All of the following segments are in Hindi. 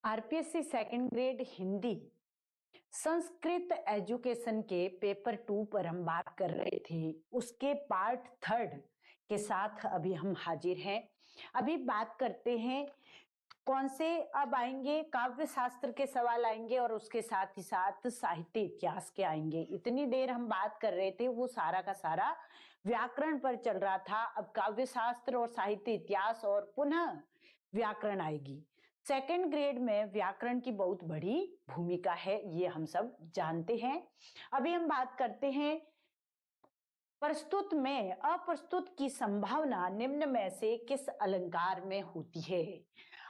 RPSC second grade Hindi Sanskrit education के पेपर 2 पर हम बात कर रहे थे। उसके पार्ट 3 के साथ अभी हम हाजिर हैं। अभी बात करते हैं कौन से अब आएंगे, काव्य शास्त्र के सवाल आएंगे और उसके साथ ही साथ साहित्य इतिहास के आएंगे। इतनी देर हम बात कर रहे थे वो सारा का सारा व्याकरण पर चल रहा था। अब काव्य शास्त्र और साहित्य इतिहास और पुनः व्याकरण आएगी। सेकंड ग्रेड में व्याकरण की बहुत बड़ी भूमिका है, ये हम सब जानते हैं। अभी हम बात करते हैं प्रस्तुत में अप्रस्तुत की संभावना निम्न में से किस अलंकार में होती है।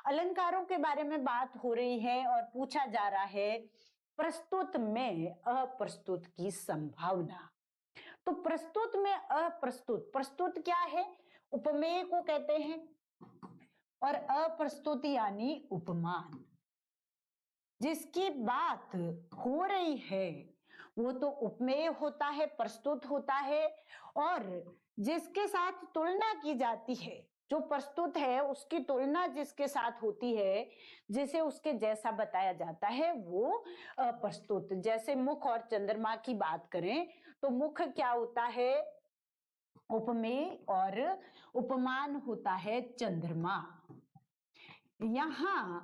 अलंकारों के बारे में बात हो रही है और पूछा जा रहा है प्रस्तुत में अप्रस्तुत की संभावना। तो प्रस्तुत में अप्रस्तुत, प्रस्तुत क्या है? उपमेय को कहते हैं और अप्रस्तुत यानी उपमान। जिसकी बात हो रही है वो तो उपमेय होता है, प्रस्तुत होता है, और जिसके साथ तुलना की जाती है, जो प्रस्तुत है उसकी तुलना जिसके साथ होती है, जिसे उसके जैसा बताया जाता है, वो अप्रस्तुत। जैसे मुख और चंद्रमा की बात करें तो मुख क्या होता है? उपमेय, और उपमान होता है चंद्रमा। यहां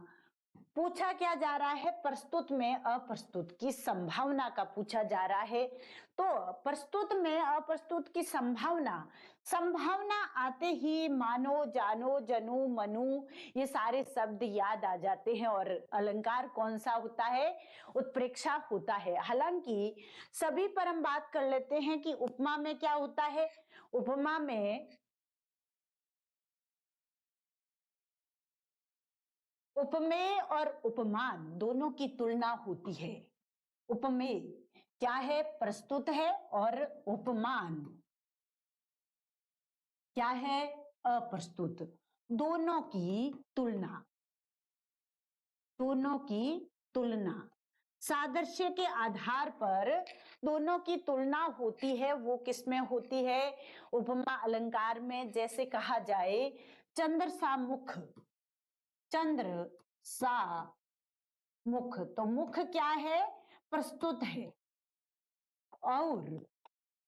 पूछा क्या जा रहा है? प्रस्तुत में अप्रस्तुत की संभावना का पूछा जा रहा है। तो प्रस्तुत में अप्रस्तुत की संभावना, संभावना आते ही मानो, जानो, जनु, मनु ये सारे शब्द याद आ जाते हैं। और अलंकार कौन सा होता है? उत्प्रेक्षा होता है। हालांकि सभी पर हम बात कर लेते हैं कि उपमा में क्या होता है। उपमा में उपमेय और उपमान दोनों की तुलना होती है। उपमेय क्या है? प्रस्तुत है, और उपमान क्या है? अप्रस्तुत। दोनों की तुलना, दोनों की तुलना सादृश्य के आधार पर दोनों की तुलना होती है। वो किसमें होती है? उपमा अलंकार में। जैसे कहा जाए चंद्र सा मुख, चंद्र सा मुख, तो मुख क्या है? प्रस्तुत है, और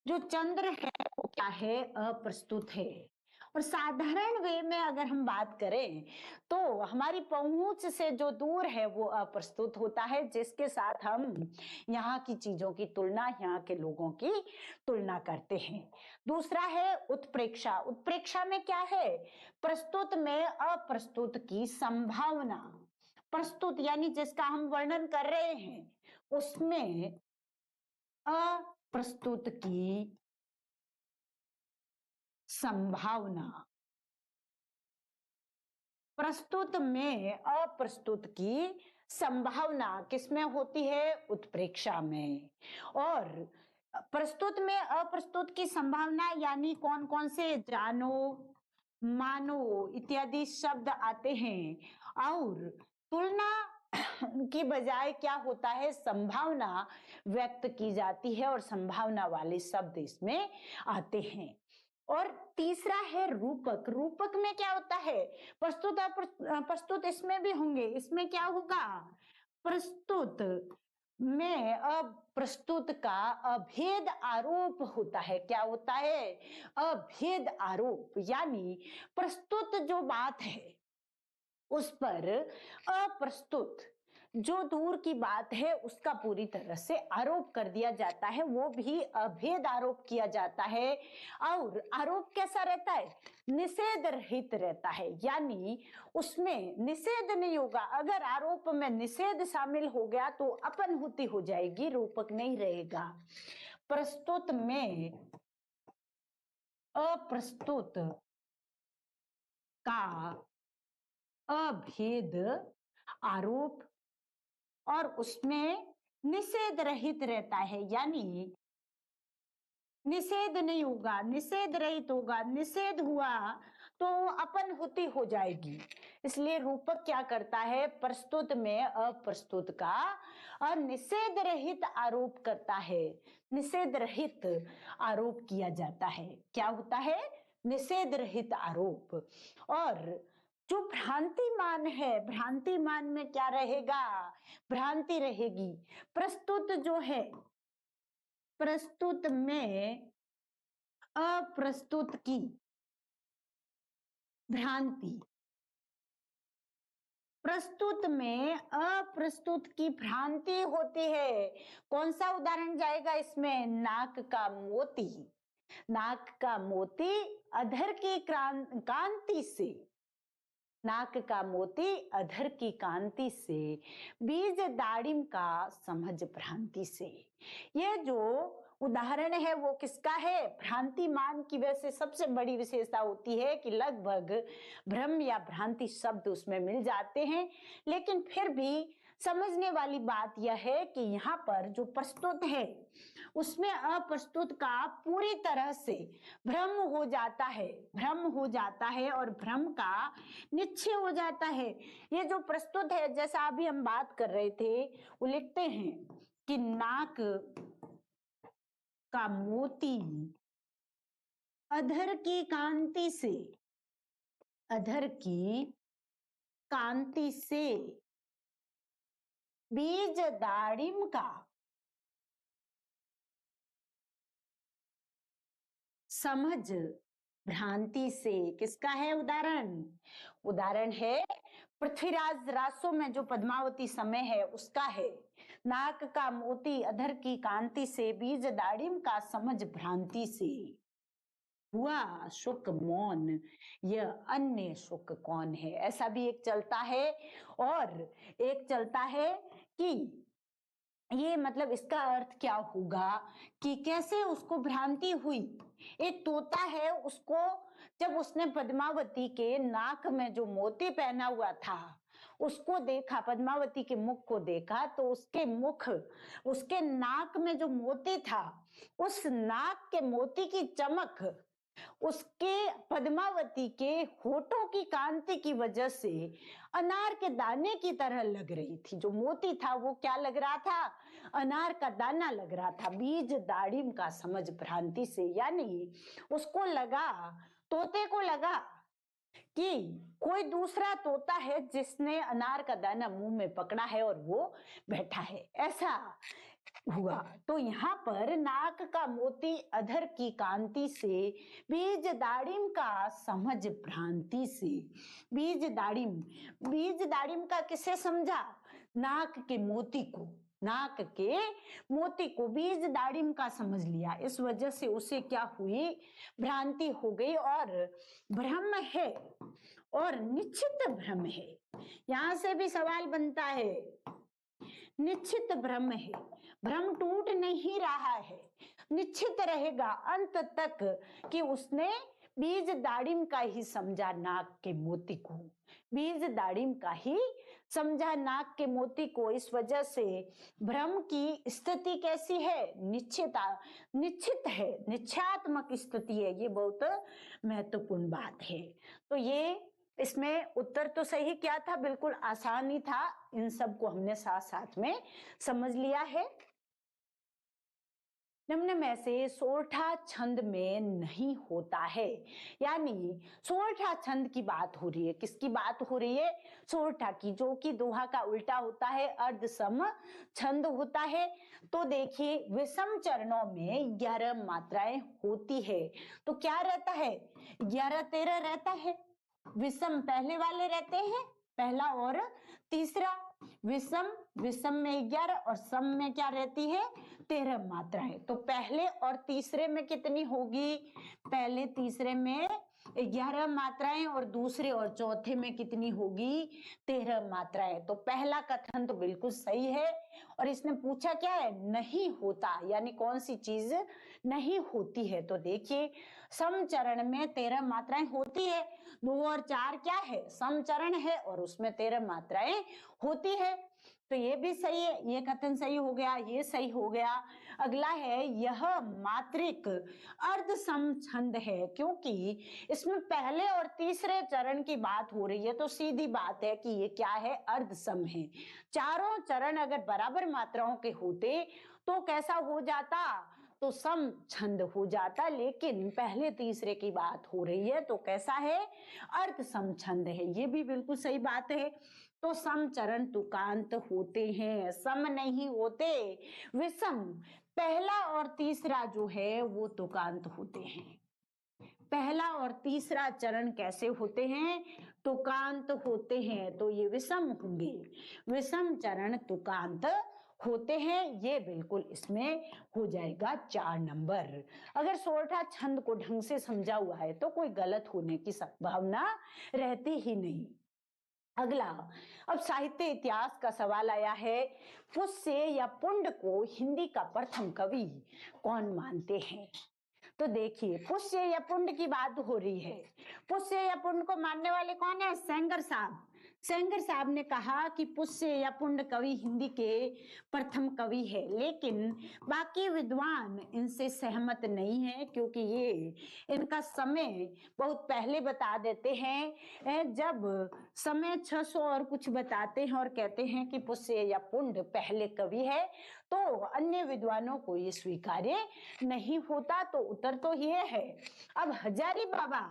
जो चंद्र है वो क्या है? अप्रस्तुत है। और साधारण वे में अगर हम बात करें तो हमारी पहुंच से जो दूर है वो अप्रस्तुत होता है, जिसके साथ हम यहाँ की चीजों की तुलना, यहाँ के लोगों की तुलना करते हैं। दूसरा है उत्प्रेक्षा। उत्प्रेक्षा में क्या है? प्रस्तुत में अप्रस्तुत की संभावना। प्रस्तुत यानी जिसका हम वर्णन कर रहे हैं उसमें अप्रस्तुत की संभावना, प्रस्तुत में अप्रस्तुत की संभावना किसमें होती है? उत्प्रेक्षा में। और प्रस्तुत में अप्रस्तुत की संभावना यानी कौन कौन से? जानो, मानो इत्यादि शब्द आते हैं। और तुलना की बजाय क्या होता है? संभावना व्यक्त की जाती है और संभावना वाले शब्द इसमें आते हैं। और तीसरा है रूपक। रूपक में क्या होता है? प्रस्तुत प्रस्तुत इसमें भी होंगे। इसमें क्या होगा? प्रस्तुत में अप्रस्तुत का अभेद आरोप होता है। क्या होता है? अभेद आरोप, यानी प्रस्तुत जो बात है उस पर अप्रस्तुत जो दूर की बात है उसका पूरी तरह से आरोप कर दिया जाता है, वो भी अभेद आरोप किया जाता है। और आरोप कैसा रहता है? निषेध रहित रहता है, यानी उसमें निषेध नहीं होगा। अगर आरोप में निषेध शामिल हो गया तो अपनहुति हो जाएगी, रूपक नहीं रहेगा। प्रस्तुत में अप्रस्तुत का अभेद आरोप और उसमें निषेध रहित रहता है, यानी निषेध नहीं होगा, निषेध रहित होगा। निषेध हुआ तो अपनहुति हो जाएगी। इसलिए रूपक क्या करता है? प्रस्तुत में अप्रस्तुत का और निषेध रहित आरोप करता है। निषेध रहित आरोप किया जाता है। क्या होता है? निषेध रहित आरोप। और जो भ्रांतिमान है, भ्रांतिमान में क्या रहेगा? भ्रांति रहेगी। प्रस्तुत जो है, प्रस्तुत में अप्रस्तुत की भ्रांति, प्रस्तुत में अप्रस्तुत की भ्रांति होती है। कौन सा उदाहरण जाएगा इसमें? नाक का मोती। नाक का मोती अधर की कांति से, नाक का मोती अधर की कांति से, बीज दाड़िम का समझ भ्रांति से। ये जो उदाहरण है वो किसका है? भ्रांतिमान की। वैसे सबसे बड़ी विशेषता होती है कि लगभग भ्रम या भ्रांति शब्द उसमें मिल जाते हैं, लेकिन फिर भी समझने वाली बात यह है कि यहाँ पर जो प्रस्तुत है उसमें अप्रस्तुत का पूरी तरह से भ्रम हो जाता है, भ्रम हो जाता है और भ्रम का निश्चय हो जाता है। ये जो प्रस्तुत है, जैसा अभी हम बात कर रहे थे, वो लिखते हैं कि नाक का मोती अधर की कांति से, अधर की कांति से, बीज दाड़िम का समझ भ्रांति से। किसका है उदाहरण? उदाहरण है पृथ्वीराज रासो में जो पद्मावती समय है उसका है। नाक का मोती अधर की कांति से, बीज दाड़िम का समझ भ्रांति से। हुआ शुक मौन, यह अन्य शुक कौन है? ऐसा भी एक चलता है, और एक चलता है कि ये मतलब इसका अर्थ क्या होगा कि कैसे उसको भ्रांति हुई। एक तोता है, उसको जब उसने पद्मावती के नाक में जो मोती पहना हुआ था उसको देखा, पद्मावती के मुख को देखा, तो उसके मुख, उसके नाक में जो मोती था, उस नाक के मोती की चमक उसके पद्मावती के होठों की कांति की वजह से अनार के दाने की तरह लग रही थी। जो मोती था वो क्या लग रहा था? अनार का दाना लग रहा था। बीज दाड़िम का समझ भ्रांति से, यानी उसको लगा, तोते को लगा कि कोई दूसरा तोता है जिसने अनार का दाना मुंह में पकड़ा है और वो बैठा है, ऐसा हुआ। तो यहाँ पर नाक का मोती अधर की कांति से, बीज दाड़िम का समझ भ्रांति से। बीज दाड़िम, बीज दाड़िम का किसे समझा? नाक के मोती को, नाक के मोती को बीज दाड़िम का समझ लिया। इस वजह से उसे क्या हुई? भ्रांति हो गई, और भ्रम है, और निश्चित भ्रम है। यहां से भी सवाल बनता है, निश्चित भ्रम है, भ्रम टूट नहीं रहा है, निश्चित रहेगा अंत तक कि उसने बीज दाड़िम का ही समझा नाक के मोती को, बीज दाड़िम का ही समझा नाक के मोती को। इस वजह से भ्रम की स्थिति कैसी है? निश्चित है, निश्चयात्मक स्थिति है। ये बहुत महत्वपूर्ण बात है। तो ये इसमें उत्तर तो सही क्या था? बिल्कुल आसान ही था। इन सब को हमने साथ साथ में समझ लिया है। निम्न में से सोरठा छंद में नहीं होता है, यानी सोरठा छंद की बात हो रही है। किसकी बात हो रही है? सोरठा की, जो कि दोहा का उल्टा होता है, अर्ध सम छंद होता है। तो देखिए, विषम चरणों में 11 मात्राएं होती है, तो क्या रहता है? 11 13 रहता है। विषम पहले वाले रहते हैं, पहला और तीसरा। विषम, विषम में 11 और सम में क्या रहती है? 13 मात्राएं। तो पहले और तीसरे में कितनी होगी? पहले तीसरे में 11 मात्राएं और दूसरे और चौथे में कितनी होगी? 13 मात्राएं। तो पहला कथन तो बिल्कुल सही है। और इसने पूछा क्या है? नहीं होता, यानी कौन सी चीज नहीं होती है? तो देखिए, समचरण में 13 मात्राएं होती है। 2 और 4 क्या है? समचरण है और उसमें 13 मात्राएं होती है। तो ये भी सही है, ये कथन सही हो गया, ये सही हो गया। अगला है, यह मात्रिक अर्ध सम छंद है, क्योंकि इसमें पहले और तीसरे चरण की बात हो रही है, तो सीधी बात है कि ये क्या है? अर्ध सम है। चारों चरण अगर बराबर मात्राओं के होते तो कैसा हो जाता? तो सम छंद हो जाता, लेकिन पहले तीसरे की बात हो रही है तो कैसा है, अर्थ सम छंद है। ये भी बिल्कुल सही बात है। तो सम चरण तुकांत होते हैं, सम नहीं होते, विषम। पहला और तीसरा जो है वो तुकांत होते हैं। पहला और तीसरा चरण कैसे होते हैं, तुकांत होते हैं, तो ये विषम होंगे। विषम चरण तुकांत होते हैं, ये बिल्कुल इसमें हो जाएगा 4 नंबर। अगर सोरठा छंद को ढंग से समझा हुआ है तो कोई गलत होने की संभावना रहती ही नहीं। अगला, अब साहित्य इतिहास का सवाल आया है, पुष्य या पुंड को हिंदी का प्रथम कवि कौन मानते हैं। तो देखिए, पुष्य या पुंड की बात हो रही है। पुष्य या पुंड को मानने वाले कौन है, सेंगर साहब। सेंगर साहब ने कहा कि पुष्य या पुंड कवि हिंदी के प्रथम कवि है, लेकिन बाकी विद्वान इनसे सहमत नहीं है, क्योंकि ये इनका समय बहुत पहले बता देते हैं। जब समय 600 और कुछ बताते हैं और कहते हैं कि पुष्य या पुंड पहले कवि है, तो अन्य विद्वानों को ये स्वीकार्य नहीं होता। तो उत्तर तो ये है। अब हजारी बाबा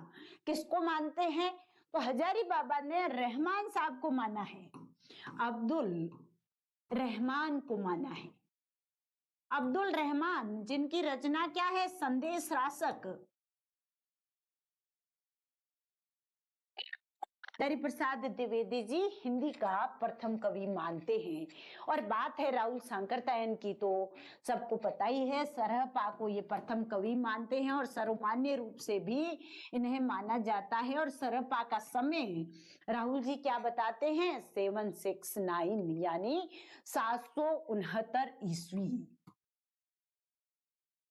किसको मानते हैं, तो हजारी बाबा ने रहमान साहब को माना है, अब्दुल रहमान को माना है। अब्दुल रहमान, जिनकी रचना क्या है, संदेश रासक। हरि प्रसाद द्विवेदी जी हिंदी का प्रथम कवि मानते हैं। और बात है राहुल सांकरतायन की, तो सबको पता ही है, सरहपा को ये प्रथम कवि मानते हैं और सर्वमान्य रूप से भी इन्हें माना जाता है। और सरहपा का समय राहुल जी क्या बताते हैं, 769 यानी 769 ईस्वी।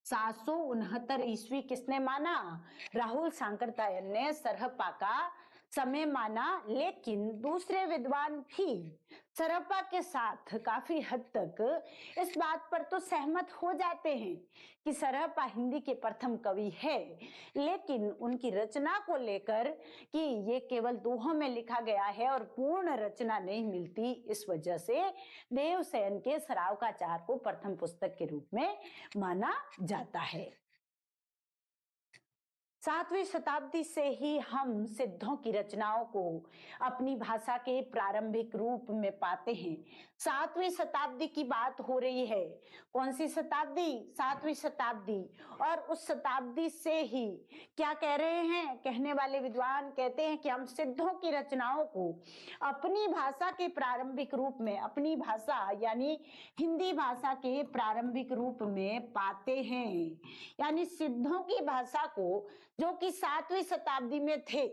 769 ईस्वी किसने माना, राहुल सांकरतायन ने सरहपा का समय माना। लेकिन दूसरे विद्वान भी सरहपा के साथ काफी हद तक इस बात पर तो सहमत हो जाते हैं कि सरहपा हिंदी के प्रथम कवि है, लेकिन उनकी रचना को लेकर कि ये केवल दोहों में लिखा गया है और पूर्ण रचना नहीं मिलती, इस वजह से देवसेन के सरावकाचार को प्रथम पुस्तक के रूप में माना जाता है। 7वीं शताब्दी से ही हम सिद्धों की रचनाओं को अपनी भाषा के प्रारंभिक रूप में पाते हैं। 7वीं शताब्दी की बात हो रही है। कौन सी शताब्दी, 7वीं शताब्दी। और उस शताब्दी से ही क्या कह रहे हैं, कहने वाले विद्वान कहते हैं कि हम सिद्धों की रचनाओं को अपनी भाषा के प्रारंभिक रूप में, अपनी भाषा यानी हिंदी भाषा के प्रारंभिक रूप में पाते हैं। यानी सिद्धों की भाषा को, जो कि 7वीं शताब्दी में थे,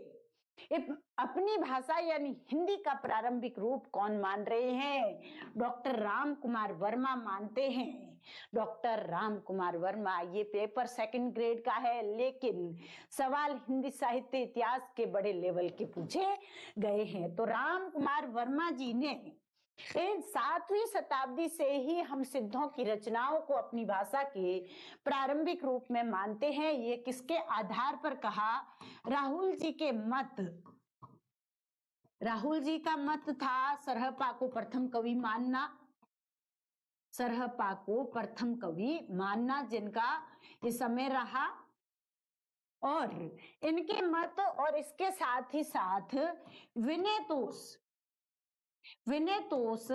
अपनी भाषा यानी हिंदी का प्रारंभिक रूप कौन मान रहे हैं, डॉक्टर राम कुमार वर्मा मानते हैं। डॉक्टर राम कुमार वर्मा, ये पेपर 2nd ग्रेड का है, लेकिन सवाल हिंदी साहित्य इतिहास के बड़े लेवल के पूछे गए हैं। तो राम कुमार वर्मा जी ने 7वीं शताब्दी से ही हम सिद्धों की रचनाओं को अपनी भाषा के प्रारंभिक रूप में मानते हैं। ये किसके आधार पर कहा, राहुल जी के मत, राहुल जी का मत था सरहपा को प्रथम कवि मानना, सरहपा को प्रथम कवि मानना, जिनका ये समय रहा। और इनके मत और इसके साथ ही साथ विनयतोष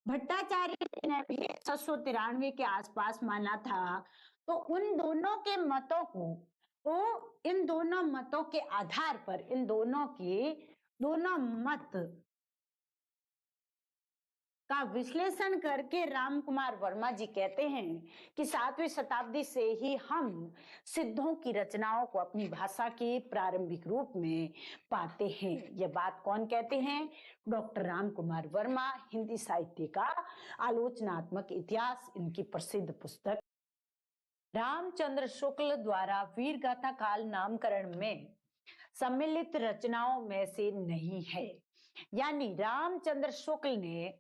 भट्टाचार्य ने भी 693 के आसपास माना था। तो उन दोनों के मतों को, वो इन दोनों मतों के आधार पर, इन दोनों मत का विश्लेषण करके राम कुमार वर्मा जी कहते हैं कि 7वीं शताब्दी से ही हम सिद्धों की रचनाओं को अपनी भाषा के प्रारंभिक रूप में पाते हैं। यह बात कौन कहते हैं, डॉक्टर राम कुमार वर्मा। हिंदी साहित्य का आलोचनात्मक इतिहास इनकी प्रसिद्ध पुस्तक। रामचंद्र शुक्ल द्वारा वीर गाथा काल नामकरण में सम्मिलित रचनाओं में से नहीं है। यानी रामचंद्र शुक्ल ने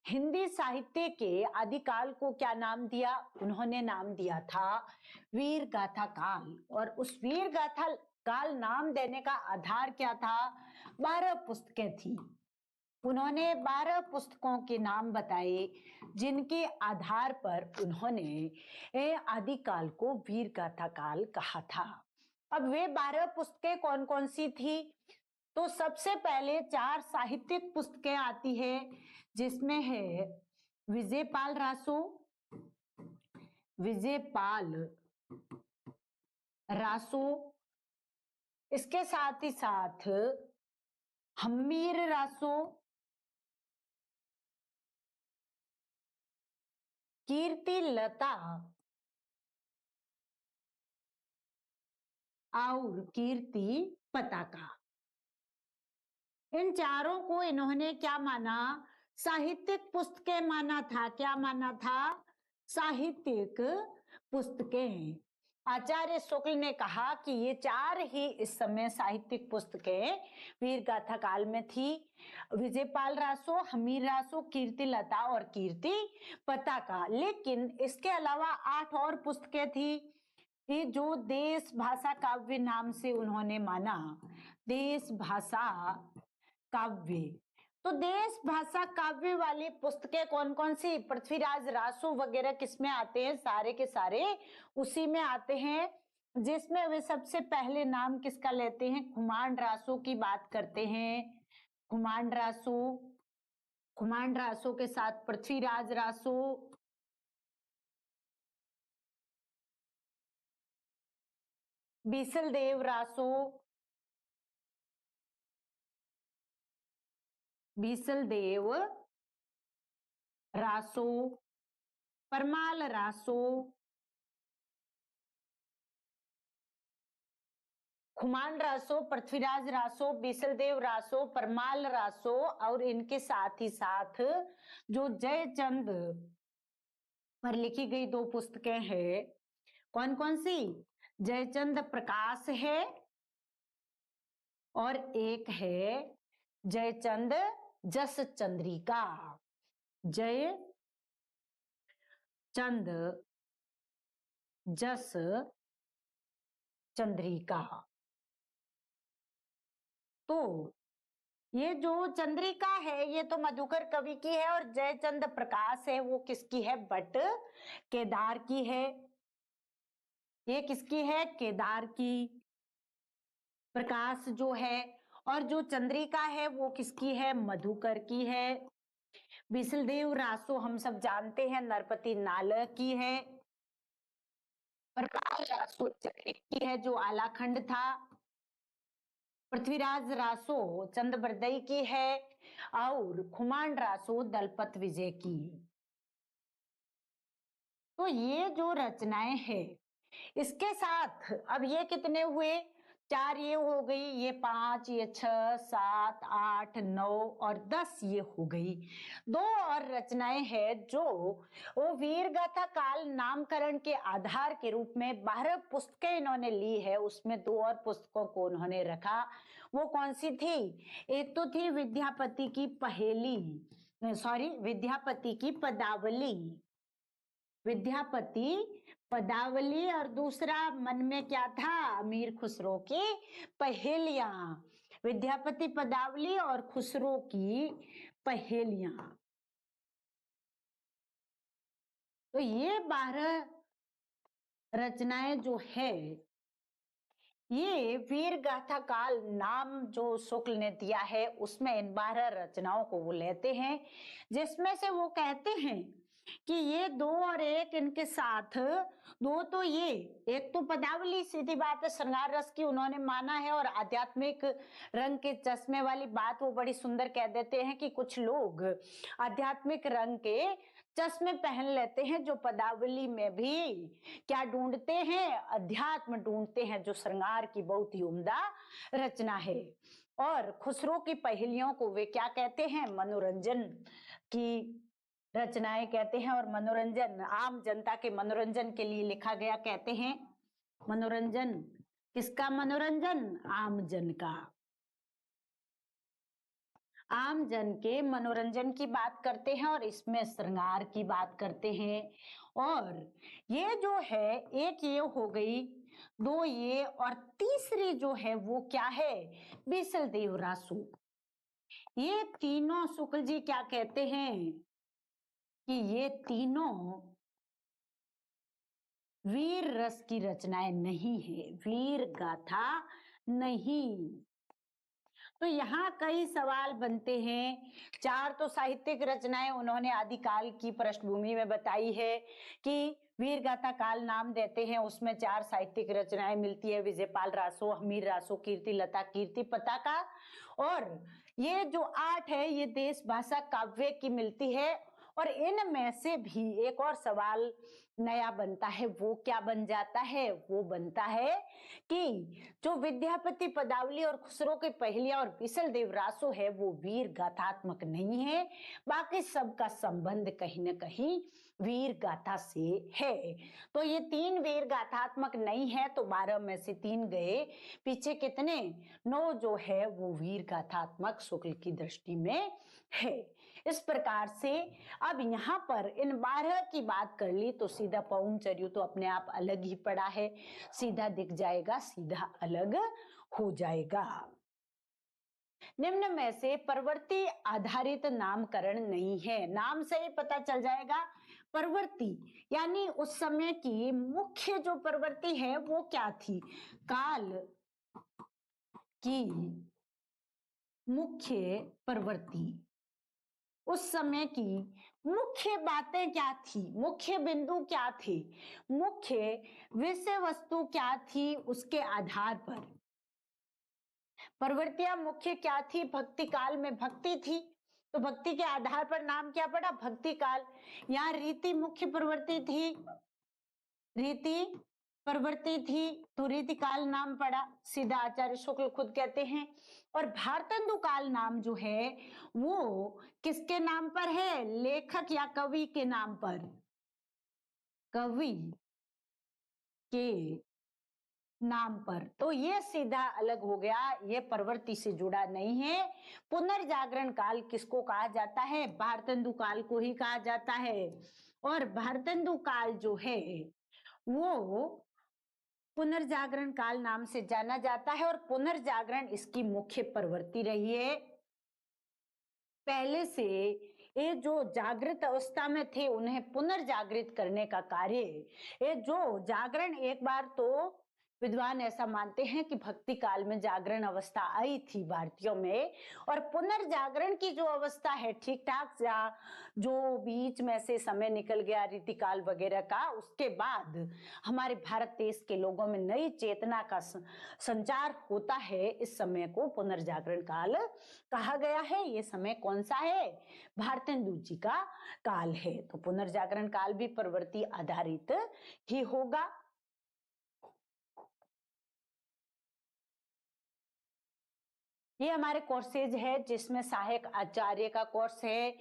हिंदी साहित्य के आदिकाल को क्या नाम दिया, उन्होंने नाम दिया था वीर गाथा काल। और उस वीर गाथा काल नाम देने का आधार क्या था, 12 पुस्तकें थी। उन्होंने 12 पुस्तकों के नाम बताए जिनके आधार पर उन्होंने आदिकाल को वीर गाथा काल कहा था। अब वे 12 पुस्तकें कौन कौन सी थी? तो सबसे पहले 4 साहित्यिक पुस्तकें आती है, जिसमें है विजयपाल रासो, इसके साथ ही साथ हम्मीर रासो, कीर्ति लता और कीर्ति पताका। इन चारों को इन्होंने क्या माना? साहित्यिक पुस्तकें माना था। क्या माना था? साहित्यिक पुस्तकें। आचार्य शुक्ल ने कहा कि ये 4 ही इस समय साहित्यिक पुस्तकें वीर गाथा काल में थी। विजयपाल रासो, हमीर रासो, कीर्ति लता और कीर्ति पताका। लेकिन इसके अलावा 8 और पुस्तकें थी, ये जो देश भाषा काव्य नाम से उन्होंने माना। देश भाषा काव्य। तो देश भाषा काव्य वाली पुस्तकें कौन कौन सी? पृथ्वीराज रासो वगैरह किसमें आते हैं? सारे के सारे उसी में आते हैं, जिसमें वे सबसे पहले नाम किसका लेते हैं? खुमांड रासो की बात करते हैं। खुमांड रासो के साथ पृथ्वीराज रासो, बीसलदेव रासो, परमाल रासो, खुमान रासो, पृथ्वीराज रासो, बीसलदेव रासो, परमाल रासो और इनके साथ ही साथ जो जयचंद पर लिखी गई 2 पुस्तकें हैं, कौन कौन सी? जयचंद प्रकाश है और एक है जयचंद जस चंद्रिका। जयचंद जस चंद्रिका। तो ये जो चंद्रिका है ये तो मधुकर कवि की है, और जयचंद प्रकाश है वो किसकी है? भट्ट केदार की है। ये किसकी है? केदार की। प्रकाश जो है, और जो चंद्रिका है वो किसकी है? मधुकर की है। बिसलदेव रासो हम सब जानते हैं नरपति नालह की है। प्रकाश रासो की है जो आलाखंड था। पृथ्वीराज रासो चंद्रबरदई की है और खुमांड रासो दलपत विजय की। तो ये जो रचनाएं हैं इसके साथ अब ये कितने हुए? 4 ये हो गई, ये 5, ये 6, 7, 8, 9 और 10 ये हो गई। 2 और रचनाएं हैं जो वो वीर गाथा काल नामकरण के आधार के रूप में 12 पुस्तकें इन्होंने ली है, उसमें 2 और पुस्तकों को उन्होंने रखा। वो कौन सी थी? एक तो थी विद्यापति की पदावली और दूसरा मन में क्या था? अमीर खुसरो की पहेलियां। विद्यापति पदावली और खुसरो की पहेलियां। तो ये 12 रचनाएं जो है ये वीर गाथा काल नाम जो शुक्ल ने दिया है उसमें इन 12 रचनाओं को वो लेते हैं, जिसमें से वो कहते हैं कि ये 2 और 1 इनके साथ 2 तो ये एक तो पदावली सीधी बात है श्रृंगार रस की उन्होंने माना है, और आध्यात्मिक रंग के चश्मे वाली बात वो बड़ी सुंदर कह देते हैं कि कुछ लोग आध्यात्मिक रंग के चश्मे पहन लेते हैं जो पदावली में भी क्या ढूंढते हैं? अध्यात्म ढूंढते हैं, जो श्रृंगार की बहुत ही उम्दा रचना है। और खुसरो की पहेलियों को वे क्या कहते हैं? मनोरंजन की रचनाएं कहते हैं, और मनोरंजन आम जनता के मनोरंजन के लिए लिखा गया कहते हैं। मनोरंजन किसका? मनोरंजन आम जन का। आम जन के मनोरंजन की बात करते हैं और इसमें श्रृंगार की बात करते हैं। और ये जो है एक ये हो गई, 2 ये, और तीसरी जो है वो क्या है? बीसलदेव रासो। ये तीनों शुक्ल जी क्या कहते हैं कि ये तीनों वीर रस की रचनाएं नहीं है, वीर गाथा नहीं। तो यहाँ कई सवाल बनते हैं। 4 तो साहित्यिक रचनाएं उन्होंने आदिकाल की पृष्ठभूमि में बताई है कि वीर गाथा काल नाम देते हैं, उसमें 4 साहित्यिक रचनाएं मिलती है, विजयपाल रासो, हमीर रासो, कीर्ति लता, कीर्ति पताका। और ये जो 8 है ये देश भाषा काव्य की मिलती है। और इनमें से भी एक और सवाल नया बनता है, वो क्या बन जाता है, वो बनता है कि जो विद्यापति पदावली और खुसरो के पहेलियां और बिसल देव रासो है वो वीर गाथात्मक नहीं है, बाकी सबका संबंध कहीं ना कहीं वीर गाथा से है। तो ये 3 वीर गाथात्मक नहीं है, तो 12 में से 3 गए, पीछे कितने 9 जो है वो वीर गाथात्मक शुक्ल की दृष्टि में है। इस प्रकार से अब यहाँ पर इन 12 की बात कर ली तो सीधा पौंचर्यु तो अपने आप अलग ही पड़ा है, सीधा दिख जाएगा, सीधा अलग हो जाएगा। निम्न में से प्रवृत्ति आधारित नामकरण नहीं है। नाम से ही पता चल जाएगा। प्रवृत्ति यानी उस समय की मुख्य जो प्रवृत्ति है वो क्या थी, काल की मुख्य प्रवृत्ति, उस समय की मुख्य बातें क्या थी, मुख्य बिंदु क्या थे, मुख्य विषय वस्तु क्या थी, उसके आधार पर प्रवृत्तियां मुख्य क्या थी। भक्ति काल में भक्ति थी, तो भक्ति के आधार पर नाम क्या पड़ा, भक्ति काल। यहाँ रीति मुख्य प्रवृत्ति थी, रीति प्रवृत्ति थी, तो रीति काल नाम पड़ा, सीधा आचार्य शुक्ल खुद कहते हैं। और भारतेंदु काल नाम जो है वो किसके नाम पर है, लेखक या कवि के नाम पर, कवि के नाम पर। तो ये सीधा अलग हो गया, ये प्रवृत्ति से जुड़ा नहीं है। पुनर्जागरण काल किसको कहा जाता है, भारतेंदु काल को ही कहा जाता है। और भारतेंदु काल जो है वो पुनर्जागरण काल नाम से जाना जाता है, और पुनर्जागरण इसकी मुख्य प्रवृत्ति रही है। पहले से ये जो जागृत अवस्था में थे उन्हें पुनर्जागृत करने का कार्य, ये जो जागरण, एक बार तो विद्वान ऐसा मानते हैं कि भक्ति काल में जागरण अवस्था आई थी भारतीयों में, और पुनर्जागरण की जो अवस्था है ठीक ठाक जो बीच में से समय निकल गया रीतिकाल वगैरह का, उसके बाद हमारे भारत देश के लोगों में नई चेतना का संचार होता है, इस समय को पुनर्जागरण काल कहा गया है। ये समय कौन सा है, भारतेंदु जी का काल है। तो पुनर्जागरण काल भी प्रवृत्ति आधारित ही होगा। ये हमारे कोर्सेज है जिसमें सहायक आचार्य का कोर्स है,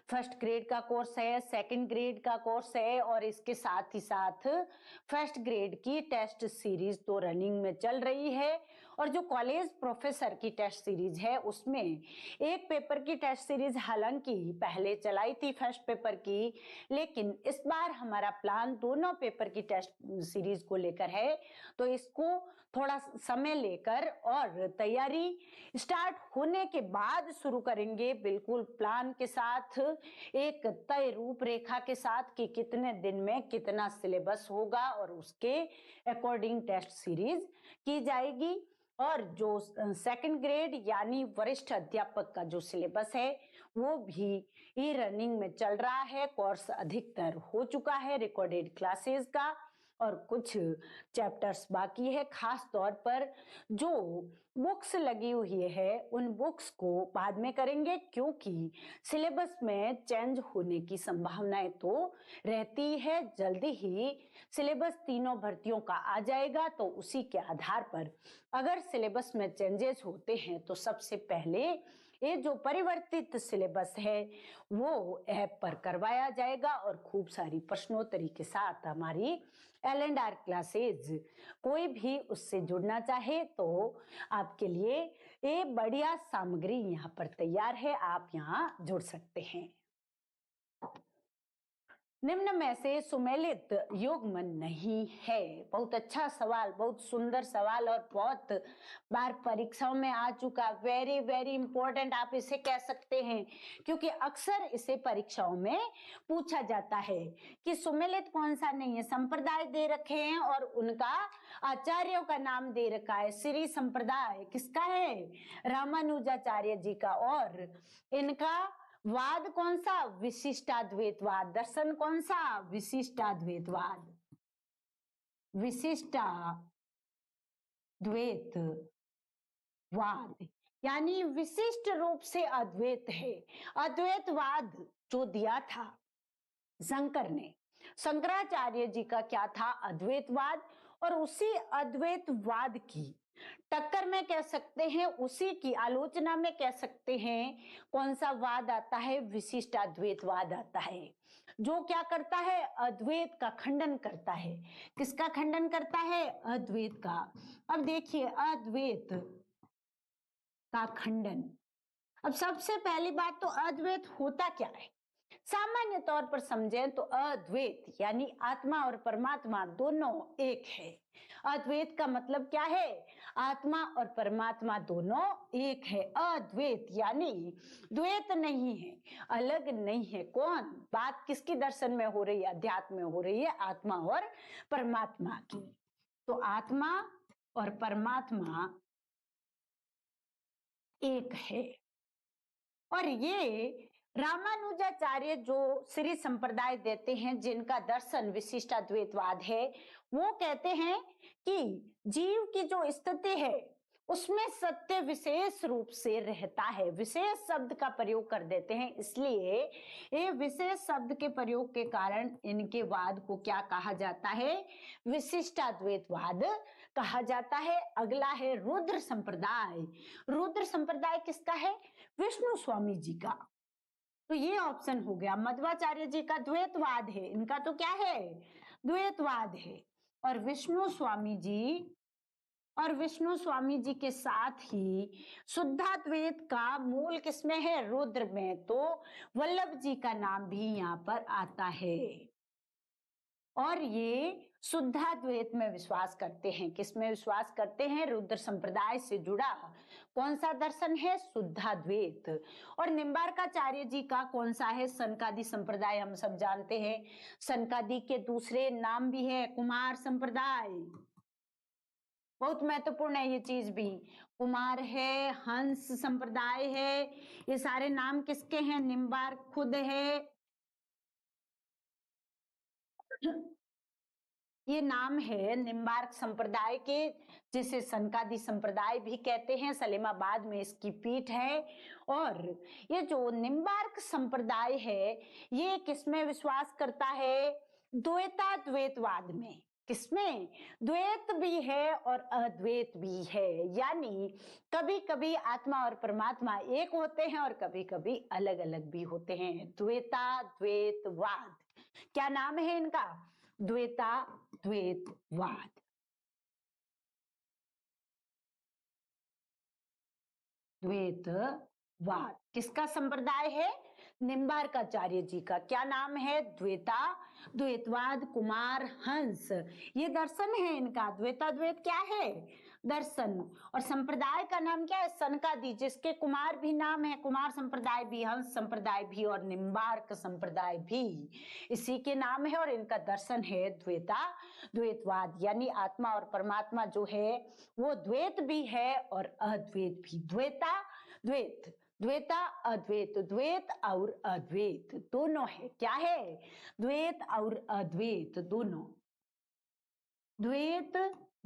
फर्स्ट ग्रेड का कोर्स है, सेकंड ग्रेड का कोर्स है, और इसके साथ ही साथ फर्स्ट ग्रेड की टेस्ट सीरीज तो रनिंग में चल रही है। और जो कॉलेज प्रोफेसर की टेस्ट सीरीज है उसमें एक पेपर की टेस्ट सीरीज हालांकि पहले चलाई थी फर्स्ट पेपर की, लेकिन इस बार हमारा प्लान दोनों पेपर की टेस्ट सीरीज को लेकर है, तो इसको थोड़ा समय लेकर और तैयारी स्टार्ट होने के बाद शुरू करेंगे, बिल्कुल प्लान के साथ, एक तय रूपरेखा के साथ कि कितने दिन में कितना सिलेबस होगा और उसके अकॉर्डिंग टेस्ट सीरीज की जाएगी। और जो सेकंड ग्रेड यानी वरिष्ठ अध्यापक का जो सिलेबस है वो भी ई रनिंग में चल रहा है, कोर्स अधिकतर हो चुका है रिकॉर्डेड क्लासेस का, और कुछ चैप्टर्स बाकी है। खास तौर पर जो बुक्स लगी हुई है उन बुक्स को बाद में करेंगे, क्योंकि सिलेबस में चेंज होने की संभावनाएं तो रहती है। जल्दी ही सिलेबस तीनों भर्तियों का आ जाएगा, तो उसी के आधार पर अगर सिलेबस में चेंजेस होते हैं तो सबसे पहले ये जो परिवर्तित सिलेबस है वो ऐप पर करवाया जाएगा, और खूब सारी प्रश्नोत्तरी के साथ हमारी L&R क्लासेज, कोई भी उससे जुड़ना चाहे तो आपके लिए ये बढ़िया सामग्री यहाँ पर तैयार है, आप यहाँ जुड़ सकते हैं। निम्न में से सुमेलित युग्म नहीं है। बहुत अच्छा सवाल, बहुत सुंदर सवाल और बहुत बार परीक्षाओं में आ चुका। वेरी वेरी इंपॉर्टेंट आप इसे कह सकते हैं, क्योंकि अक्सर इसे परीक्षाओं में पूछा जाता है कि सुमेलित कौन सा नहीं है। संप्रदाय दे रखे हैं और उनका आचार्यों का नाम दे रखा है। श्री संप्रदाय किसका है? रामानुजाचार्य जी का। और इनका वाद कौन सा? विशिष्टाद्वैतवाद। दर्शन कौन सा? विशिष्टाद्वैतवाद। विशिष्टाद्वैतवाद यानी विशिष्ट रूप से अद्वैत है। अद्वैतवाद जो दिया था शंकर ने, शंकराचार्य जी का क्या था? अद्वैतवाद। और उसी अद्वैतवाद की टक्कर में कह सकते हैं, उसी की आलोचना में कह सकते हैं, कौन सा वाद आता है? विशिष्टाद्वैतवाद आता है, जो क्या करता है? अद्वैत का खंडन करता है। किसका खंडन करता है? अद्वैत का। अब देखिए, अद्वैत का खंडन। अब सबसे पहली बात तो अद्वैत होता क्या है? सामान्य तौर पर समझें तो अद्वैत यानी आत्मा और परमात्मा दोनों एक है। अद्वैत का मतलब क्या है? आत्मा और परमात्मा दोनों एक है। अद्वैत यानी द्वैत नहीं है, अलग नहीं है। कौन? बात किसकी दर्शन में हो रही है? अध्यात्म में हो रही है, आत्मा और परमात्मा की। तो आत्मा और परमात्मा एक है। और ये रामानुजाचार्य जो श्री संप्रदाय देते हैं, जिनका दर्शन विशिष्टाद्वैतवाद है, वो कहते हैं कि जीव की जो स्थिति है उसमें सत्य विशेष रूप से रहता है। विशेष शब्द का प्रयोग कर देते हैं, इसलिए ये विशेष शब्द के प्रयोग के कारण इनके वाद को क्या कहा जाता है? विशिष्टाद्वैतवाद कहा जाता है। अगला है रुद्र संप्रदाय। रुद्र संप्रदाय किसका है? विष्णु स्वामी जी का। तो ये ऑप्शन हो गया। मध्वाचार्य जी का द्वैतवाद है, इनका तो क्या है? द्वैतवाद है। और विष्णु स्वामी जी के साथ ही शुद्धाद्वैत का मूल किसमें है? रुद्र में। तो वल्लभ जी का नाम भी यहाँ पर आता है। और ये शुद्धाद्वैत में विश्वास करते हैं। किसमें विश्वास करते हैं? रुद्र संप्रदाय से जुड़ा कौन सा दर्शन है? शुद्धाद्वैत। और निम्बार्काचार्य जी का कौन सा है? सनकादि संप्रदाय। हम सब जानते हैं सनकादि के दूसरे नाम भी है कुमार संप्रदाय। बहुत महत्वपूर्ण है ये चीज भी। कुमार है, हंस संप्रदाय है, ये सारे नाम किसके हैं? निम्बार्क खुद है। ये नाम है निम्बार्क संप्रदाय के, जिसे सनकादि संप्रदाय भी कहते हैं। सलेमाबाद में इसकी पीठ है। और ये जो निम्बार्क संप्रदाय है, ये किसमें विश्वास करता है? द्वैताद्वैतवाद में। किसमें? द्वैत भी है और अद्वैत भी है। यानी कभी कभी आत्मा और परमात्मा एक होते हैं और कभी कभी अलग अलग भी होते हैं। द्वैताद्वैतवाद क्या नाम है इनका? द्वैताद्वैतवाद। द्वैतवाद किसका संप्रदाय है? निम्बार्काचार्य जी का। क्या नाम है? द्वैताद्वैतवाद, कुमार हंस, ये दर्शन है इनका। द्वैताद्वैत क्या है? दर्शन। और संप्रदाय का नाम क्या है? सनकादि, जिसके कुमार भी नाम है। कुमार संप्रदाय भी, हंस संप्रदाय भी और निम्बार्क संप्रदाय भी इसी के नाम है। और इनका दर्शन है द्वैताद्वैतवाद, यानी आत्मा और परमात्मा जो है वो द्वैत भी है और अद्वैत भी। द्वैत, द्वैता अद्वैत, द्वैत और अद्वैत दोनों है। क्या है? द्वैत और अद्वैत दोनों। द्वैत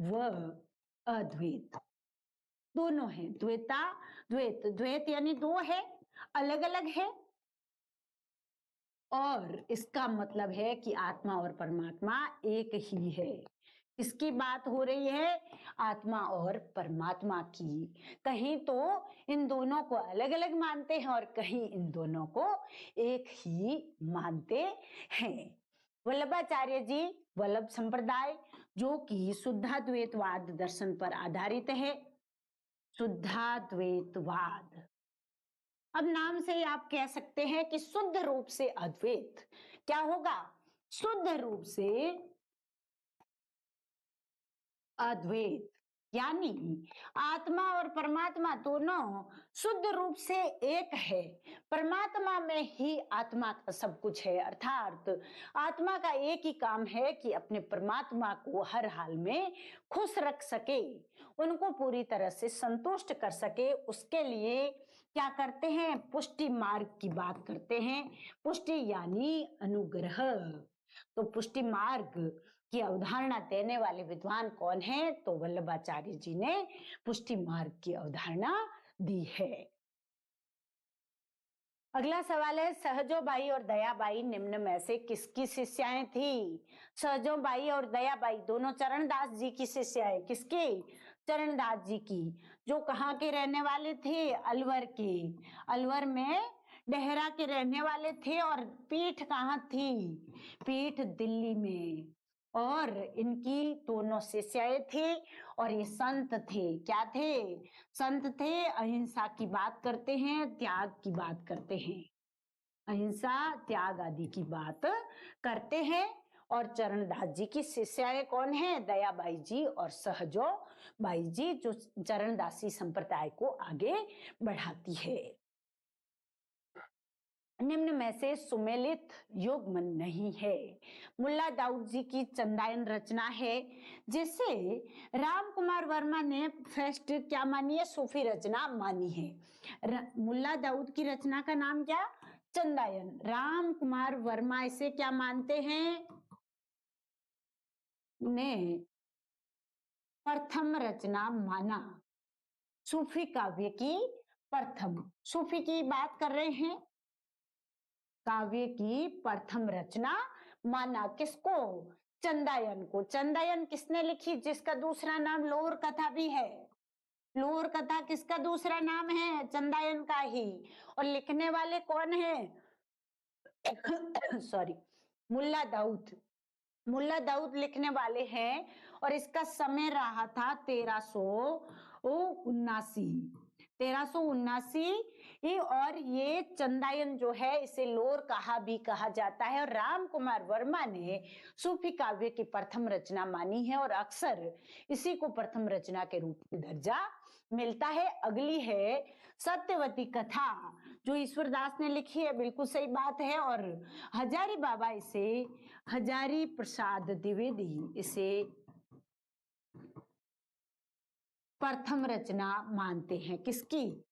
व अद्वैत दोनों है। द्वैता द्वैत, द्वैत यानी दो है, अलग अलग है। और इसका मतलब है कि आत्मा और परमात्मा एक ही है। किसकी बात हो रही है? आत्मा और परमात्मा की। कहीं तो इन दोनों को अलग अलग मानते हैं और कहीं इन दोनों को एक ही मानते हैं। वल्लभाचार्य जी, वल्लभ संप्रदाय, जो कि शुद्धाद्वैतवाद दर्शन पर आधारित है। शुद्धाद्वैतवाद, अब नाम से ही आप कह सकते हैं कि शुद्ध रूप से अद्वैत क्या होगा? शुद्ध रूप से अद्वैत, यानी आत्मा और परमात्मा दोनों शुद्ध रूप से एक है। परमात्मा में ही आत्मा का सब कुछ है, अर्थात आत्मा का एक ही काम है कि अपने परमात्मा को हर हाल में खुश रख सके, उनको पूरी तरह से संतुष्ट कर सके। उसके लिए क्या करते हैं? पुष्टि मार्ग की बात करते हैं। पुष्टि यानी अनुग्रह। तो पुष्टि मार्ग की अवधारणा देने वाले विद्वान कौन है? तो वल्लभाचार्य जी ने पुष्टि मार्ग की अवधारणा दी है। अगला सवाल है, सहजोबाई और दयाबाई निम्न में से किसकी शिष्याएं थी? सहजोबाई और दयाबाई दोनों चरणदास जी की शिष्याएं। किसकी? चरणदास जी की। जो कहाँ के रहने वाले थे? अलवर के। अलवर में डेहरा के रहने वाले थे। और पीठ कहाँ थी? पीठ दिल्ली में। और इनकी दोनों शिष्याएं थी और ये संत थे। क्या थे? संत थे। अहिंसा की बात करते हैं, त्याग की बात करते हैं। अहिंसा, त्याग आदि की बात करते हैं। और चरणदास जी की शिष्याएं कौन है? दयाबाई जी और सहजो बाई जी, जो चरणदासी संप्रदाय को आगे बढ़ाती है। निम्न में से सुमेलित युग्म नहीं है। मुल्ला दाऊद जी की चंदायन रचना है, जिसे राम कुमार वर्मा ने फर्स्ट क्या मानी है? सूफी रचना मानी है। मुल्ला दाऊद की रचना का नाम क्या? चंदायन। राम कुमार वर्मा इसे क्या मानते हैं? ने प्रथम रचना माना। सूफी काव्य की प्रथम, सूफी की बात कर रहे हैं, काव्य की प्रथम रचना माना। किसको? चंदायन को। चंदायन किसने लिखी? जिसका दूसरा नाम लोर कथा भी है। लोर कथा किसका दूसरा नाम है? चंदायन का ही। और लिखने वाले कौन है? सॉरी, मुल्ला दाऊद। मुल्ला दाऊद लिखने वाले हैं। और इसका समय रहा था 1379। 1379। और ये चंदायन जो है इसे लोर कहा भी कहा जाता है। और राम कुमार वर्मा ने सूफी काव्य की प्रथम रचना मानी है और अक्सर इसी को प्रथम रचना के रूप में दर्जा मिलता है। अगली है सत्यवती कथा, जो ईश्वरदास ने लिखी है। बिल्कुल सही बात है। और हजारी बाबा इसे, हजारी प्रसाद द्विवेदी इसे प्रथम रचना मानते हैं। किसकी?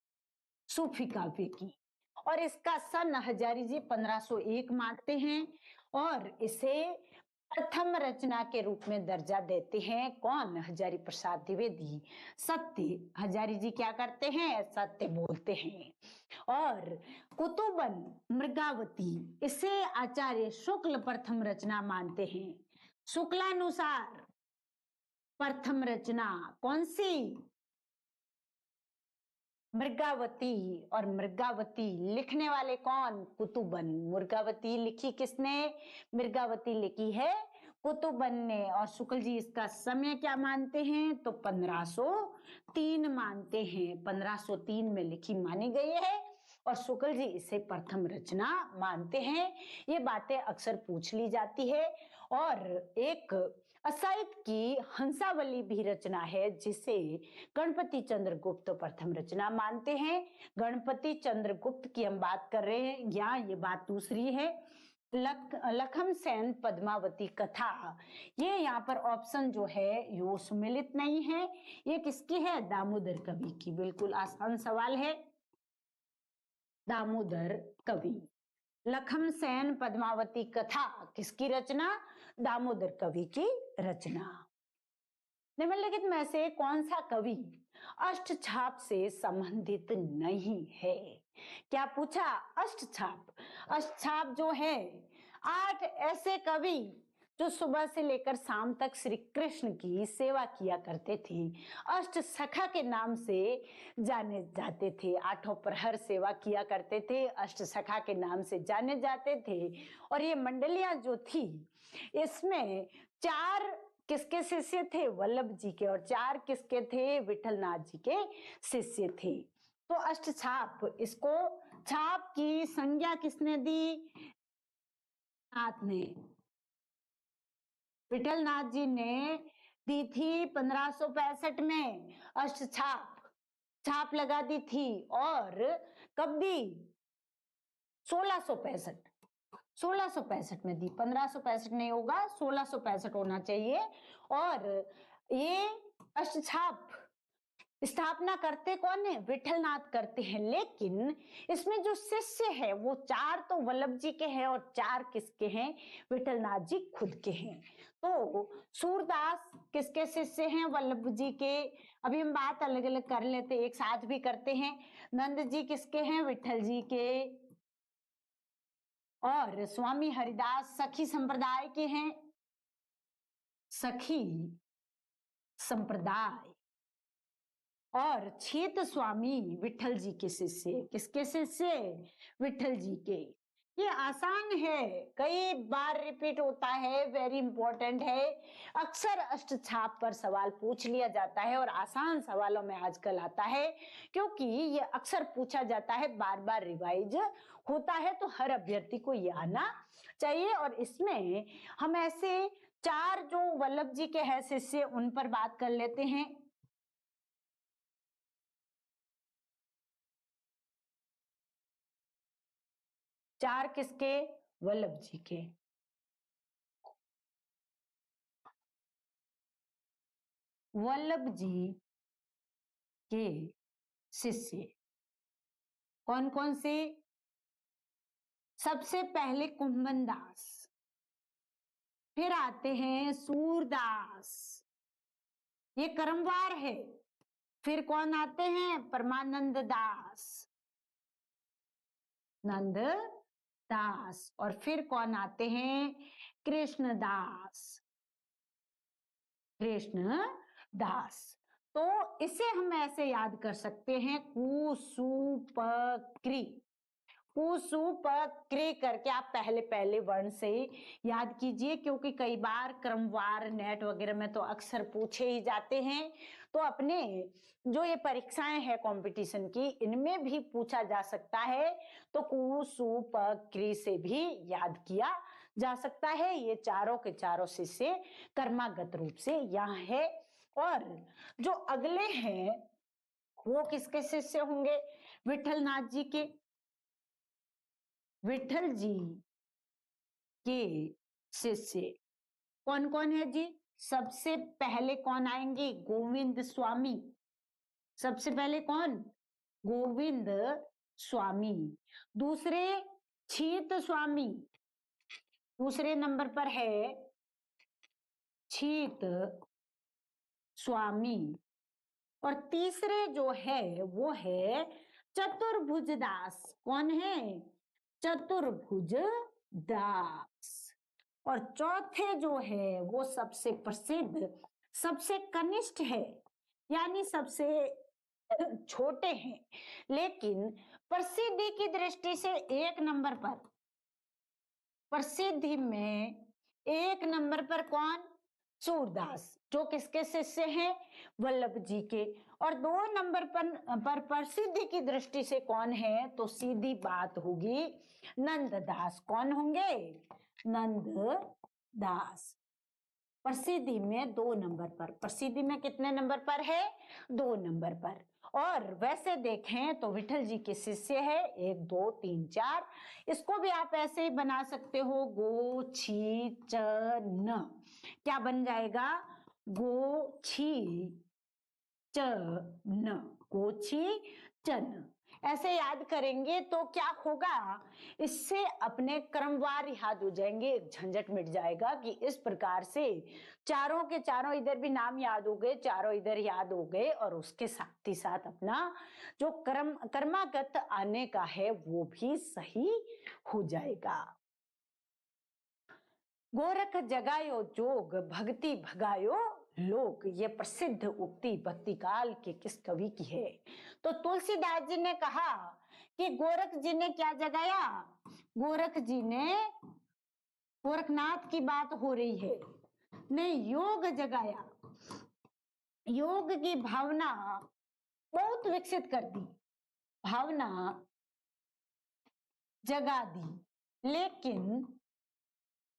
सूफी काव्य की। और इसका सन हजारी जी 1501 मानते हैं और इसे प्रथम रचना के रूप में दर्जा देते हैं। कौन? हजारी प्रसाद द्विवेदी। सत्य, हजारी जी क्या करते हैं? सत्य बोलते हैं। और कुतुबन मृगावती इसे आचार्य शुक्ल प्रथम रचना मानते हैं। शुक्लानुसार प्रथम रचना कौन सी? मृगावती। और मृगावती लिखने वाले कौन? कुतुबन। मृगावती लिखी किसने? मृगावती लिखी है कुतुबन ने। और शुक्ल जी इसका समय क्या मानते हैं? तो 1503 मानते हैं। 1503 में लिखी मानी गई है और शुक्ल जी इसे प्रथम रचना मानते हैं। ये बातें अक्सर पूछ ली जाती है। और एक असाइद की हंसावली भी रचना है, जिसे गणपति चंद्रगुप्त प्रथम रचना मानते हैं। गणपति चंद्रगुप्त की हम बात कर रहे हैं, यहाँ ये बात दूसरी है। लखम सेन पद्मावती कथा, ये यहाँ पर ऑप्शन जो है यो सुमिलित नहीं है। ये किसकी है? दामोदर कवि की। बिल्कुल आसान सवाल है। दामोदर कवि। लखम सेन पद्मावती कथा किसकी रचना? दामोदर कवि की रचना। निम्नलिखित में से कौन सा कवि अष्टछाप से संबंधित नहीं है? क्या पूछा? अष्टछाप। अष्टछाप जो है 8 ऐसे कवि जो सुबह से लेकर शाम तक श्री कृष्ण की सेवा किया करते थे, अष्ट सखा के नाम से जाने जाते थे। 8 प्रहर सेवा किया करते थे, अष्ट सखा के नाम से जाने जाते थे। और ये मंडलियां जो थी, इसमें 4 किसके शिष्य थे? वल्लभ जी के। और 4 किसके थे? विठलनाथ जी के शिष्य थे। तो अष्ट छाप, इसको छाप की संज्ञा किसने दी? नाथ ने। विठलनाथ जी ने दी थी 1565 में अष्टछाप, छाप लगा दी थी। और कब दी? 1665, 1665 में दी। 1565 नहीं होगा, 1665 होना चाहिए। और ये अष्टछाप स्थापना करते कौन है? विठलनाथ करते हैं। लेकिन इसमें जो शिष्य है वो 4 तो वल्लभ जी के हैं और 4 किसके हैं? विठलनाथ जी खुद के हैं। तो सूरदास किसके शिष्य हैं? वल्लभ जी के। अभी हम बात अलग अलग कर लेते, एक साथ भी करते हैं। नंद जी किसके हैं? विठल जी के। और स्वामी हरिदास सखी संप्रदाय के हैं, सखी संप्रदाय। और छेत स्वामी विठल जी के शिष्य, किसके शिष्य? विठल जी के। ये आसान है, कई बार रिपीट होता है, वेरी इंपॉर्टेंट है। अक्सर अष्टछाप पर सवाल पूछ लिया जाता है और आसान सवालों में आजकल आता है, क्योंकि ये अक्सर पूछा जाता है, बार बार रिवाइज होता है, तो हर अभ्यर्थी को ये आना चाहिए। और इसमें हम ऐसे 4 जो वल्लभ जी के हैं शिष्य, उन पर बात कर लेते हैं। चार किसके? वल्लभ जी के। वल्लभ जी के शिष्य कौन कौन से? सबसे पहले कुंभन दास, फिर आते हैं सूरदास, ये क्रमवार है। फिर कौन आते हैं? परमानंद दास, नंद दास। और फिर कौन आते हैं? कृष्ण दास, कृष्ण दास। तो इसे हम ऐसे याद कर सकते हैं, कुसुपक्री, कुसुपक्री करके आप पहले पहले वर्ण से याद कीजिए, क्योंकि कई बार क्रमवार नेट वगैरह में तो अक्सर पूछे ही जाते हैं। तो अपने जो ये परीक्षाएं हैं कंपटीशन की, इनमें भी पूछा जा सकता है, तो कुसुपक्री से भी याद किया जा सकता है। ये चारों के चारों शिष्य कर्मागत रूप से यहाँ है। और जो अगले हैं वो किसके शिष्य होंगे? विठलनाथ जी के। विठल जी के शिष्य कौन कौन है जी? सबसे पहले कौन आएंगे? गोविंद स्वामी। सबसे पहले कौन? गोविंद स्वामी। दूसरे छीत स्वामी, दूसरे नंबर पर है छीत स्वामी। और तीसरे जो है वो है चतुर्भुज दास। कौन है? चतुर्भुज दास। और चौथे जो है वो सबसे प्रसिद्ध, सबसे कनिष्ठ है, यानी सबसे छोटे हैं, लेकिन प्रसिद्धि की दृष्टि से एक नंबर पर, प्रसिद्धि में एक नंबर पर कौन? सूरदास, जो किसके शिष्य हैं? वल्लभ जी के। और 2 नंबर पर प्रसिद्धि की दृष्टि से कौन है? तो सीधी बात होगी नंददास। कौन होंगे? नंददास। प्रसिद्धि में 2 नंबर पर, प्रसिद्धि में कितने नंबर पर है? 2 नंबर पर। और वैसे देखें तो विठल जी के शिष्य है 1 2 3 4। इसको भी आप ऐसे ही बना सकते हो, गो छी च न। क्या बन जाएगा? गो छी च न, गोछी चन। ऐसे याद करेंगे तो क्या होगा? इससे अपने क्रमवार याद हो जाएंगे, एक झंझट मिट जाएगा कि इस प्रकार से चारों के चारों इधर भी नाम याद हो गए, चारों इधर याद हो गए, और उसके साथ ही साथ अपना जो कर्मागत आने का है वो भी सही हो जाएगा। गोरख जगायो जोग, भक्ति भगायो लोक, ये प्रसिद्ध उक्ति भक्ति काल के किस कवि की है? तो तुलसीदास जी ने कहा कि गोरख जी ने क्या जगाया? गोरख जी ने, गोरखनाथ की बात हो रही है, ने योग जगाया, योग की भावना बहुत विकसित कर दी, भावना जगा दी। लेकिन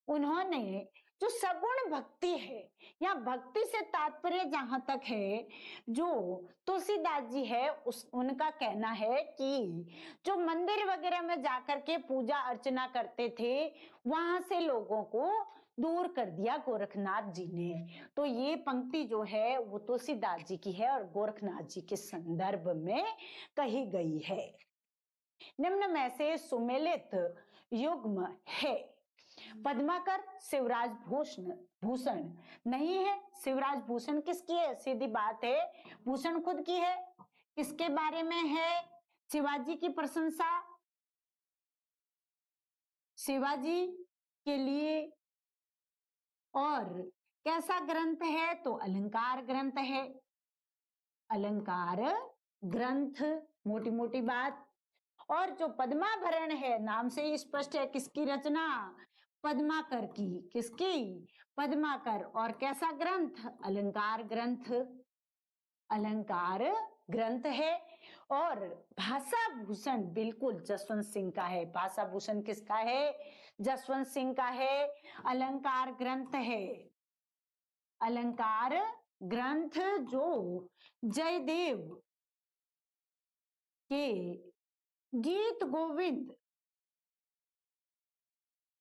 उन्होंने जो सगुण भक्ति है या भक्ति से तात्पर्य जहां तक है, जो तुलसीदास जी है उनका कहना है कि जो मंदिर वगैरह में जाकर के पूजा अर्चना करते थे वहां से लोगों को दूर कर दिया गोरखनाथ जी ने। तो ये पंक्ति जो है वो तुलसीदास जी की है और गोरखनाथ जी के संदर्भ में कही गई है। निम्न में से सुमेलित युग्म है। पद्माकर शिवराज भूषण नहीं है। शिवराज भूषण किसकी है? सीधी बात है, भूषण खुद की है। किसके बारे में है? शिवाजी की प्रशंसा, शिवाजी के लिए। और कैसा ग्रंथ है? तो अलंकार ग्रंथ है। अलंकार ग्रंथ, मोटी मोटी बात। और जो पद्माभरण है, नाम से ही स्पष्ट है किसकी रचना? पद्माकर की। किसकी? पद्माकर। और कैसा ग्रंथ? अलंकार ग्रंथ। अलंकार ग्रंथ है। और भाषा भूषण बिल्कुल जसवंत सिंह का है। भाषा भूषण किसका है? जसवंत सिंह का है। अलंकार ग्रंथ है। अलंकार ग्रंथ जो जयदेव के गीत गोविंद,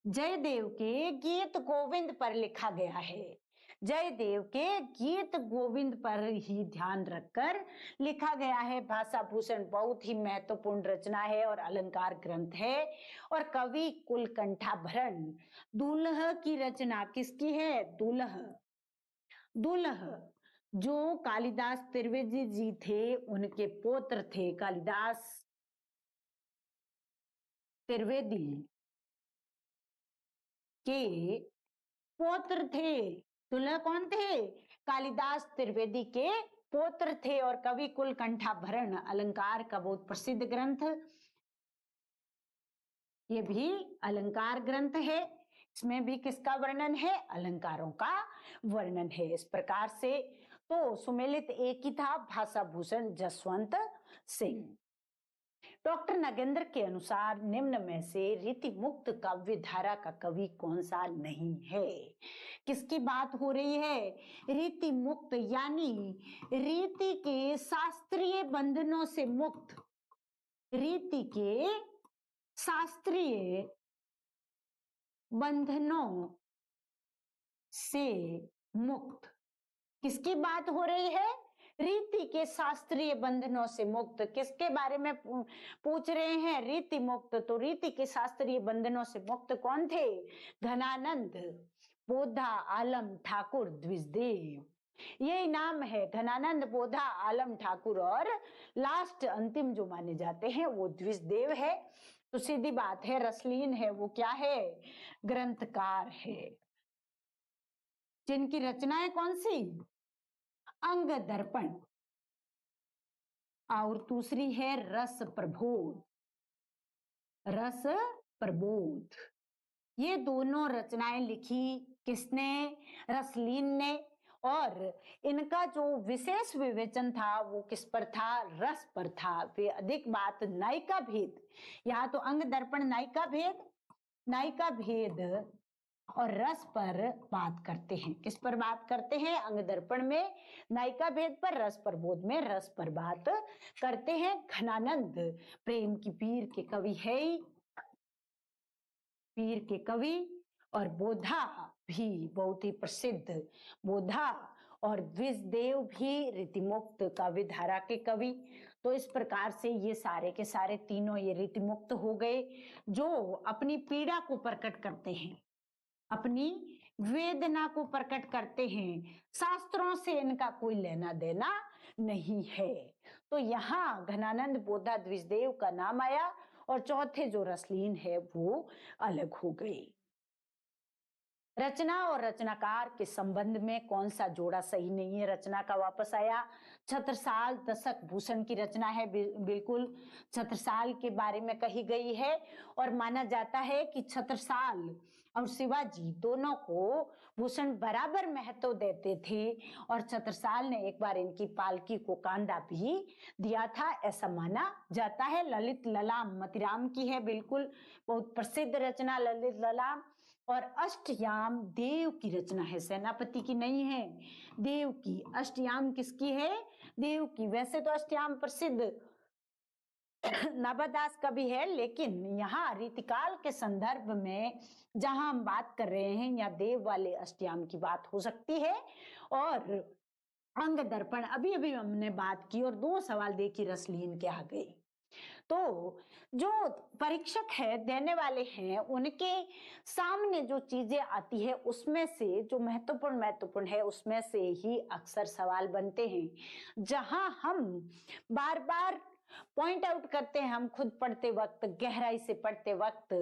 जयदेव के गीत गोविंद पर लिखा गया है। जयदेव के गीत गोविंद पर ही ध्यान रखकर लिखा गया है। भाषा भूषण बहुत ही महत्वपूर्ण रचना है और अलंकार ग्रंथ है। और कवि कुलकंठाभरण दुल्ह की रचना किसकी है? दुल्ह। दुल्ह जो कालिदास त्रिवेदी जी थे उनके पुत्र थे। कालिदास त्रिवेदी के पुत्र थे। दुल्हा कौन थे? कालिदास त्रिवेदी के पुत्र थे। और कवि कुलकंठाभरण अलंकार का बहुत प्रसिद्ध ग्रंथ, ये भी अलंकार ग्रंथ है। इसमें भी किसका वर्णन है? अलंकारों का वर्णन है। इस प्रकार से तो सुमेलित एक ही था, भाषा भूषण जसवंत सिंह। डॉक्टर नगेंद्र के अनुसार निम्न में से रीति मुक्त काव्य धारा का कवि कौन सा नहीं है? किसकी बात हो रही है? रीति मुक्त यानी रीति के शास्त्रीय बंधनों से मुक्त। रीति के शास्त्रीय बंधनों से मुक्त। किसकी बात हो रही है? रीति के शास्त्रीय बंधनों से मुक्त। किसके बारे में पूछ रहे हैं? रीति मुक्त। तो रीति के शास्त्रीय बंधनों से मुक्त कौन थे? घनानंद, बोधा, आलम, ठाकुर, द्विजदेव। यही नाम है, घनानंद, बोधा, आलम, ठाकुर। और लास्ट अंतिम जो माने जाते हैं वो द्विजदेव है। तो सीधी बात है, रसलीन है वो क्या है? ग्रंथकार है। जिनकी रचनाएं कौन सी? अंग दर्पण और दूसरी है रस प्रबोध। रस प्रबोध, ये दोनों रचनाएं लिखी किसने? रसलीन ने। और इनका जो विशेष विवेचन था वो किस पर था? रस पर था। वे अधिक बात नायिका भेद, यहाँ तो अंग दर्पण नायिका भेद, नायिका भेद और रस पर बात करते हैं। किस पर बात करते हैं? अंग दर्पण में नायिका भेद पर, रस प्रबोध में रस पर बात करते हैं। घनानंद प्रेम की पीर के कवि है, पीर के कवि। और बोधा भी बहुत ही प्रसिद्ध, बोधा और द्विजदेव भी रीतिमुक्त काव्य धारा के कवि। तो इस प्रकार से ये सारे के सारे तीनों ये रीतिमुक्त हो गए, जो अपनी पीड़ा को प्रकट करते हैं, अपनी वेदना को प्रकट करते हैं। शास्त्रों से इनका कोई लेना देना नहीं है। तो यहाँ घनानंद, बोधा, द्विजदेव का नाम आया और चौथे जो रसलीन है वो अलग हो गई। रचना और रचनाकार के संबंध में कौन सा जोड़ा सही नहीं है? रचना का वापस आया। छत्रसाल दशक भूषण की रचना है, बिल्कुल छत्रसाल के बारे में कही गई है। और माना जाता है कि छत्रसाल और शिवाजी दोनों को भूषण बराबर महत्व देते थे। और छत्रसाल ने एक बार इनकी पालकी को कांधा भी दिया था, ऐसा माना जाता है। ललित ललाम मतिराम की है, बिल्कुल बहुत प्रसिद्ध रचना ललित ललाम। और अष्टयाम देव की रचना है, सेनापति की नहीं है, देव की। अष्टयाम किसकी है? देव की। वैसे तो अष्टयाम प्रसिद्ध नाभादास का भी है, लेकिन यहाँ रीतिकाल के संदर्भ में जहां हम बात कर रहे हैं, या देव वाले अष्टयाम की बात हो सकती है। और अंग दर्पण अभी अभी हमने बात की, और 2 सवाल दे की रसलीन के आ गई। तो जो परीक्षक है, देने वाले हैं, उनके सामने जो चीजें आती है उसमें से जो महत्वपूर्ण है उसमें से ही अक्सर सवाल बनते हैं। जहां हम बार बार पॉइंट आउट करते हैं, हम खुद पढ़ते वक्त, गहराई से पढ़ते वक्त,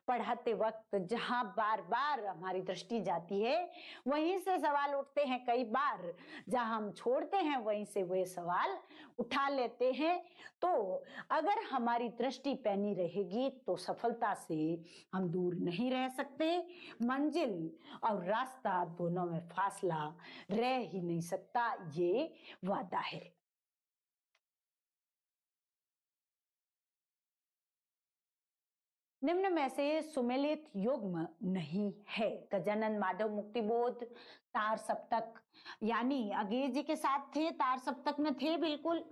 पढ़ाते वक्त, जहां बार बार हमारी दृष्टि जाती है वहीं से सवाल उठते हैं। कई बार जहां हम छोड़ते हैं वहीं से वे सवाल उठा लेते हैं। तो अगर हमारी दृष्टि पैनी रहेगी तो सफलता से हम दूर नहीं रह सकते। मंजिल और रास्ता दोनों में फासला रह ही नहीं सकता, ये वादा है। निम्न में से सुमेलित युग्म नहीं है। गजानन माधव मुक्तिबोध तार सप्तक, यानी अगेय जी के साथ थे, तार सप्तक में थे बिल्कुल।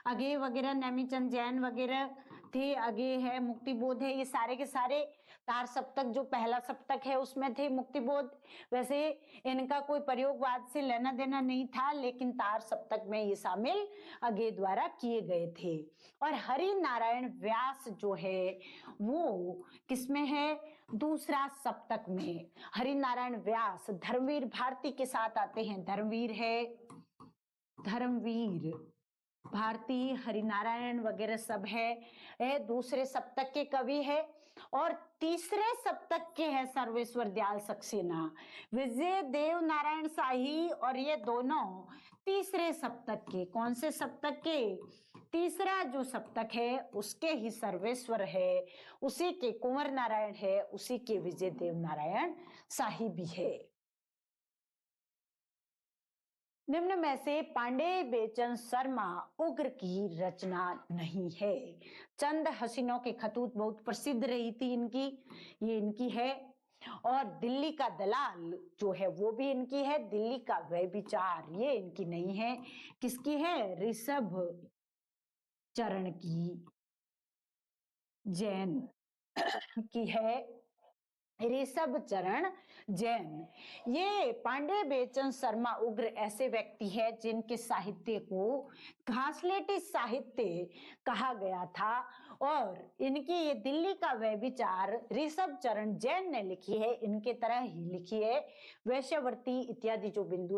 अगेय वगैरह, नेमीचंद जैन वगैरह थे, अगेय है, मुक्तिबोध है, ये सारे के सारे तार सप्तक जो पहला सप्तक है उसमें थे मुक्तिबोध। वैसे इनका कोई प्रयोगवाद से लेना देना नहीं था, लेकिन तार सप्तक में ये शामिल अगेय द्वारा किए गए थे। और हरि नारायण व्यास जो है वो किसमें है? दूसरा सप्तक में। हरि नारायण व्यास धर्मवीर भारती के साथ आते हैं। धर्मवीर है, धर्मवीर भारती, हरिनारायण वगैरह सब है दूसरे सप्तक के कवि है। और तीसरे सप्तक के है सर्वेश्वर दयाल सक्सेना, विजय देव नारायण शाही, और ये दोनों तीसरे सप्तक के। कौन से सप्तक के? तीसरा जो सप्तक है उसके ही सर्वेश्वर है, उसी के कुंवर नारायण है, उसी के विजय देव नारायण शाही भी है। निम्न में से पांडे बेचन शर्मा उग्र की रचना नहीं है। चंद हसीनों के खतूत बहुत प्रसिद्ध रही थी इनकी, ये इनकी है। और दिल्ली का दलाल जो है वो भी इनकी है। दिल्ली का व्यभिचार ये इनकी नहीं है। किसकी है? ऋषभ चरण की, जैन की है, ऋषभ चरण जैन। ये पांडे बेचन शर्मा उग्र ऐसे व्यक्ति है जिनके साहित्य को घासलेटी साहित्य कहा गया था। और इनकी ये दिल्ली का व्यभिचार ऋषभ चरण जैन ने लिखी है, इनके तरह ही लिखी है। वैश्यवर्ती इत्यादि जो बिंदु है